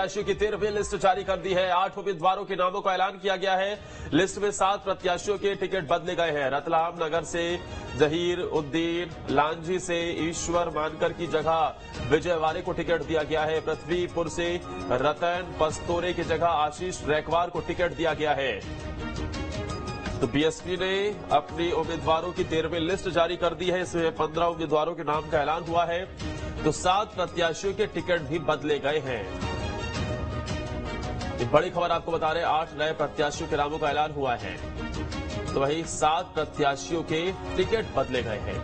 प्रत्याशियों की 13वीं लिस्ट जारी कर दी है। 8 उम्मीदवारों के नामों का ऐलान किया गया है। लिस्ट में 7 प्रत्याशियों के टिकट बदले गए हैं। रतलाम नगर से जहीर उद्दीन, लांजी से ईश्वर मानकर की जगह विजय वारे को टिकट दिया गया है। पृथ्वीपुर से रतन पस्तोरे की जगह आशीष रैकवार को टिकट दिया गया है। तो बीएसपी ने अपनी उम्मीदवारों की 13वीं लिस्ट जारी कर दी है। इसमें 15 उम्मीदवारों के नाम का ऐलान हुआ है, तो 7 प्रत्याशियों के टिकट भी बदले गए हैं। एक बड़ी खबर आपको बता रहे हैं, 8 नए प्रत्याशियों के नामों का ऐलान हुआ है, तो वहीं 7 प्रत्याशियों के टिकट बदले गए हैं।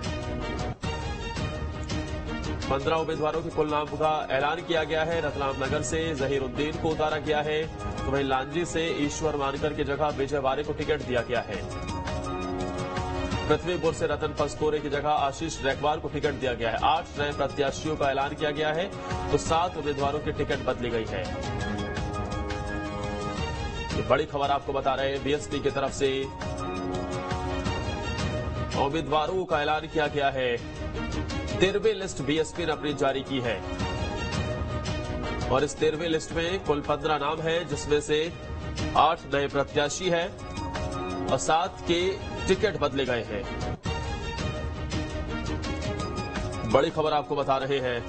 15 उम्मीदवारों के कुल नाम का ऐलान किया गया है। रतलाम नगर से जहीरुद्दीन को उतारा गया है, तो वहीं लांजी से ईश्वर मानकर की जगह विजय वारे को टिकट दिया गया है। पृथ्वीपुर से रतन पस्तोरे की जगह आशीष रैकवार को टिकट दिया गया है। 8 नए प्रत्याशियों का ऐलान किया गया है, तो 7 उम्मीदवारों की टिकट बदली गई है। ये बड़ी खबर आपको बता रहे हैं, बीएसपी की तरफ से उम्मीदवारों का ऐलान किया गया है। 13वीं लिस्ट बीएसपी ने अपनी जारी की है और इस 13वीं लिस्ट में कुल 15 नाम है, जिसमें से 8 नए प्रत्याशी हैं और 7 के टिकट बदले गए हैं। बड़ी खबर आपको बता रहे हैं,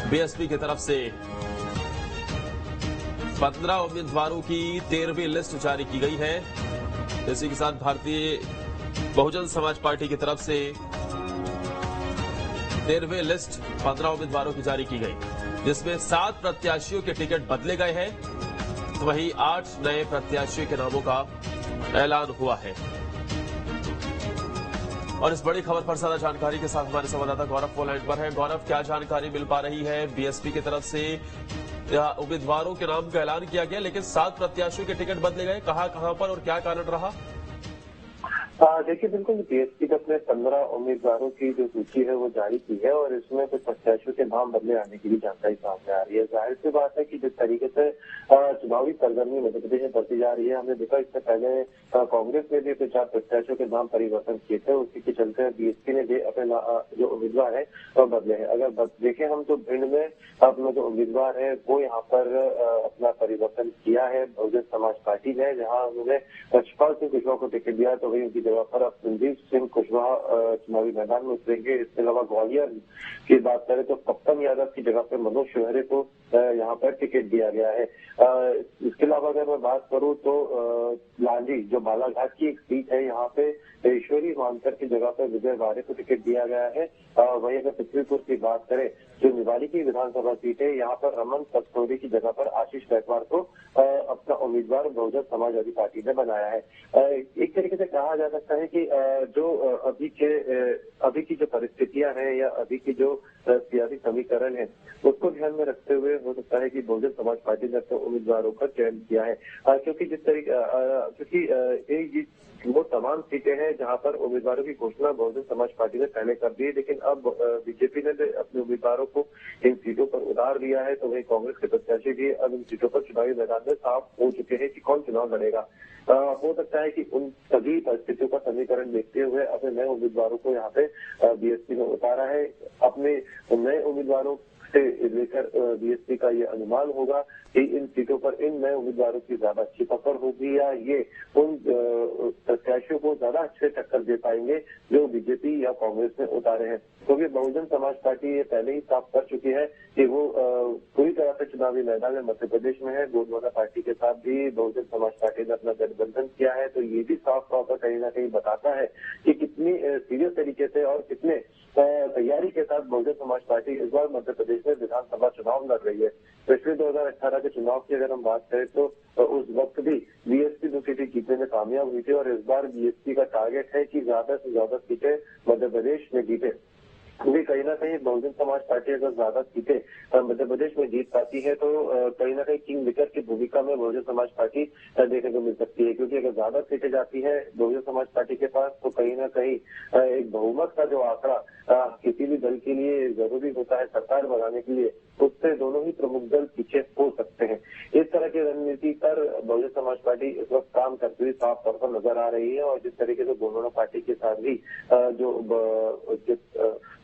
बीएसपी की तरफ से 15 उम्मीदवारों की 13वीं लिस्ट जारी की गई है। इसी के साथ भारतीय बहुजन समाज पार्टी की तरफ से 13वीं लिस्ट 15 उम्मीदवारों की जारी की गई, जिसमें 7 प्रत्याशियों के टिकट बदले गए हैं, तो वहीं 8 नए प्रत्याशियों के नामों का ऐलान हुआ है। और इस बड़ी खबर पर ज्यादा जानकारी के साथ हमारे संवाददाता गौरव फोन लाइन पर है। गौरव, क्या जानकारी मिल पा रही है? बीएसपी की तरफ से उम्मीदवारों के नाम का ऐलान किया गया, लेकिन 7 प्रत्याशियों के टिकट बदले गए, कहां पर और क्या कारण रहा? देखिए, बिल्कुल बीएसपी ने अपने 15 उम्मीदवारों की जो सूची है वो जारी की है और इसमें कुछ प्रत्याशियों के नाम बदले आने की भी जानकारी सामने आ रही है। जाहिर सी बात है कि जिस तरीके से चुनावी सरगर्मी मध्य प्रदेश में बढ़ती जा रही है, हमने देखा इससे पहले कांग्रेस ने भी 4 प्रत्याशियों के नाम परिवर्तन किए थे, उसी के चलते बीएसपी ने भी अपने जो उम्मीदवार है वो बदले हैं। अगर देखें हम तो भिंड में अपना जो उम्मीदवार है वो यहाँ पर अपना परिवर्तन किया है बहुजन समाज पार्टी ने, जहाँ उन्होंने यशपाल सिंह कुशवाहा को टिकट दिया, तो वही उनकी जगह पर अब संदीप सिंह कुशवाहा चुनावी मैदान में उतरेंगे। इसके अलावा ग्वालियर की बात करें तो पप्पन यादव की जगह पर मनोज शोहरे को यहाँ पर टिकट दिया गया है। इसके अलावा अगर मैं बात करूं तो लांजी जो बालाघाट की एक सीट है, यहाँ पे ईश्वरी मानकर की जगह पर विजय वारे को टिकट दिया गया है। वहीं अगर पृथ्वीपुर की बात करें जो निवाली की विधानसभा सीट है, यहाँ पर रमन पस्तोरी की जगह पर आशीष रैकवार को अपना उम्मीदवार बहुजन समाजवादी पार्टी ने बनाया है। एक तरीके से कहा जा सकता है कि जो अभी की जो परिस्थितियां हैं या अभी की जो सियासी समीकरण है उसको ध्यान में रखते हुए हो सकता है कि बहुजन समाज पार्टी ने अपने उम्मीदवारों का चयन किया है, क्योंकि जिस तरीके क्योंकि वो तमाम सीटें हैं जहां पर उम्मीदवारों की घोषणा बहुजन समाज पार्टी ने पहले कर दी है, लेकिन अब बीजेपी ने अपने उम्मीदवारों को इन सीटों पर उतार दिया है, तो वही कांग्रेस के प्रत्याशी भी अब इन सीटों पर चुनावी मैदान में साफ हो चुके हैं कि कौन चुनाव लड़ेगा। हो सकता है कि उन सभी परिस्थितियों का समीकरण देखते हुए अपने नए उम्मीदवारों को यहाँ पे बीएसपी ने उतारा है। अपने नए उम्मीदवारों से लेकर बीएसपी का ये अनुमान होगा कि इन सीटों पर इन नए उम्मीदवारों की ज्यादा अच्छी पकड़ होगी या ये उन प्रत्याशियों को ज्यादा अच्छे टक्कर दे पाएंगे जो बीजेपी या कांग्रेस ने उतारे हैं, क्योंकि बहुजन समाज पार्टी ये पहले ही साफ कर चुकी है कि वो पूरी तरह से चुनावी मैदान में मध्य प्रदेश में है। गोंडवाना पार्टी के साथ भी बहुजन समाज पार्टी ने अपना गठबंधन किया है, तो ये भी साफ तौर पर कहीं ना कहीं बताता है कि कितनी सीरियस तरीके से और कितने तैयारी के साथ बहुजन समाज पार्टी इस बार मध्य प्रदेश में विधानसभा चुनाव लड़ रही है। पिछले 2018 के चुनाव की अगर हम बात करें तो उस वक्त भी बीएसपी 2 सीटें जीतने में कामयाब हुई थी और इस बार बीएसपी का टारगेट है कि ज्यादा से ज्यादा सीटें मध्य प्रदेश में जीते, क्योंकि कहीं ना कहीं बहुजन समाज पार्टी अगर ज्यादा सीटें मध्य प्रदेश में जीत पाती है तो कहीं ना कहीं किंग मेकर की भूमिका में बहुजन समाज पार्टी देखने को मिल सकती है, क्योंकि अगर ज्यादा सीटें जाती है बहुजन समाज पार्टी के पास तो कहीं ना कहीं एक बहुमत का जो आंकड़ा किसी भी दल के लिए जरूरी होता है सरकार बनाने के लिए, उससे दोनों ही प्रमुख दल पीछे हो सकते हैं। इस तरह के की रणनीति पर बहुजन समाज पार्टी इस वक्त काम करती हुई साफ तौर पर नजर आ रही है और जिस तरीके से दोनों पार्टी के साथ भी जो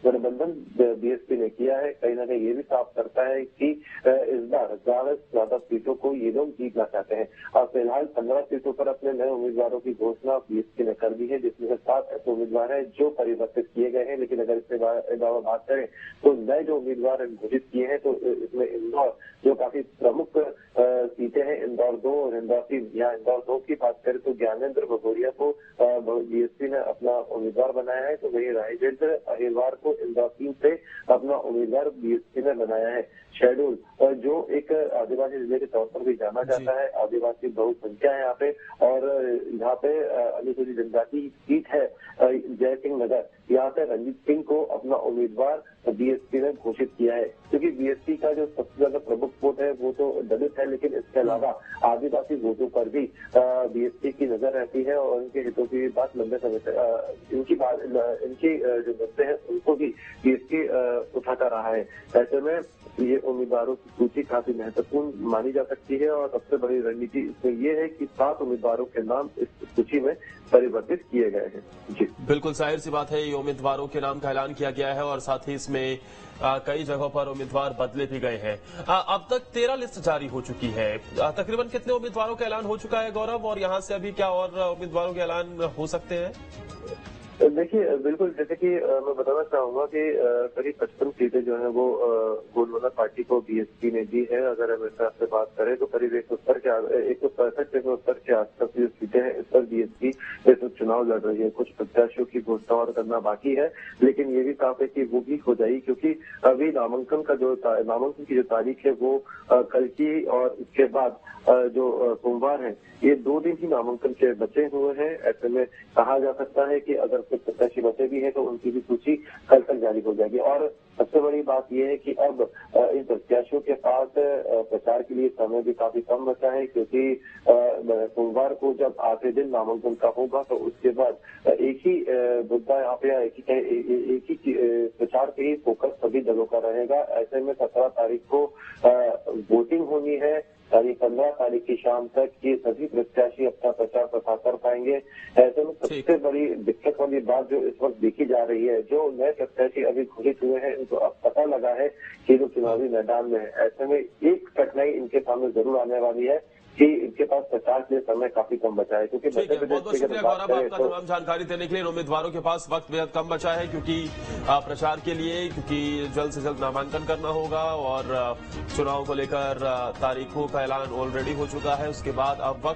गठबंधन बीएसपी ने किया है, कहीं ना कहीं ये भी साफ करता है कि इस बार ज्यादा से ज्यादा सीटों को ये लोग जीतना चाहते हैं। अब फिलहाल 15 सीटों पर अपने नए उम्मीदवारों की घोषणा बीएसपी ने कर दी है, जिसमें से 7 ऐसे उम्मीदवार हैं जो परिवर्तित किए गए हैं। लेकिन अगर इसके अलावा बात करें तो नए जो उम्मीदवार घोषित किए हैं तो इसमें इंदौर जो काफी प्रमुख सीटें हैं, इंदौर 2 और इंदौर 3। यहाँ इंदौर 2 की बात करें तो ज्ञानेंद्र भगोरिया को बीएसपी ने अपना उम्मीदवार बनाया है, तो वही राजेंद्र अहिरवार को इंदौर 3 से अपना उम्मीदवार बीएसपी ने बनाया है। शेड्यूल जो एक आदिवासी जिले के तौर पर भी जाना जाता है, आदिवासी बहुसंख्या है यहाँ पे, और यहाँ पे अनुसूचित जनजाति की सीट है जय सिंह नगर, यहाँ पे रंजीत सिंह को अपना उम्मीदवार बीएसपी ने घोषित किया है। क्योंकि बीएसपी का जो सबसे ज्यादा प्रमुख वोट है वो तो दलित है, लेकिन इसके अलावा आदिवासी वोटों पर भी बीएसपी की नजर रहती है और उनके हितों की बात लंबे समय से इनकी जो मुद्दे हैं उनको भी बीएसपी उठाता रहा है। ऐसे में ये उम्मीदवारों की सूची काफी महत्वपूर्ण मानी जा सकती है और सबसे बड़ी रणनीति इसमें यह है कि 7 उम्मीदवारों के नाम इस सूची में परिवर्तित किए गए हैं। जी बिल्कुल, जाहिर सी बात है, ये उम्मीदवारों के नाम का ऐलान किया गया है और साथ ही इसमें कई जगहों पर उम्मीदवार बदले भी गए हैं। अब तक 13 लिस्ट जारी हो चुकी है। तकरीबन कितने उम्मीदवारों का ऐलान हो चुका है गौरव, और यहाँ से अभी क्या और उम्मीदवारों के ऐलान हो सकते हैं? देखिए, बिल्कुल, जैसे कि मैं बताना चाहूंगा कि करीब 55 सीटें जो है वो गोंडवाना पार्टी को बीएसपी ने दी है। अगर हम इस से बात करें तो करीब 165 के आसपास जो सीटें हैं इस पर बीएसपी इस चुनाव लड़ रही है। कुछ प्रत्याशियों की घोषणा और करना बाकी है, लेकिन ये भी साफ है कि वो भी हो जाएगी, क्योंकि अभी नामांकन की जो तारीख है वो कल की और इसके बाद जो सोमवार है, ये 2 दिन ही नामांकन के बचे हुए हैं। ऐसे में कहा जा सकता है कि अगर कुछ प्रत्याशी बचे भी है तो उनकी भी सूची कल तक जारी हो जाएगी। और सबसे बड़ी बात यह है कि अब इन प्रत्याशियों के पास प्रचार के लिए समय भी काफी कम बचा है, क्योंकि सोमवार को जब आखिरी दिन नामांकन का होगा तो उसके बाद एक ही मुद्दा यहाँ पे एक ही प्रचार पे ही फोकस सभी दलों का रहेगा। ऐसे में 17 तारीख को वोटिंग होनी है, 15 तारीख की शाम तक ये सभी प्रत्याशी अपना प्रचार प्रसार कर पाएंगे। ऐसे में सबसे बड़ी दिक्कत वाली बात जो इस वक्त देखी जा रही है, जो नए प्रत्याशी अभी घोषित हुए हैं इनको अब पता लगा है कि जो चुनावी मैदान में है, ऐसे में एक कठिनाई इनके सामने जरूर आने वाली है कि इनके पास प्रचार के लिए समय काफी कम बचा है। क्योंकि बहुत बहुत शुक्रिया गौरव आपका तमाम जानकारी देने के लिए। उम्मीदवारों के पास वक्त बेहद कम बचा है क्योंकि प्रचार के लिए, क्योंकि जल्द से जल्द नामांकन करना होगा और चुनाव को लेकर तारीखों का ऐलान ऑलरेडी हो चुका है। उसके बाद अब वक्त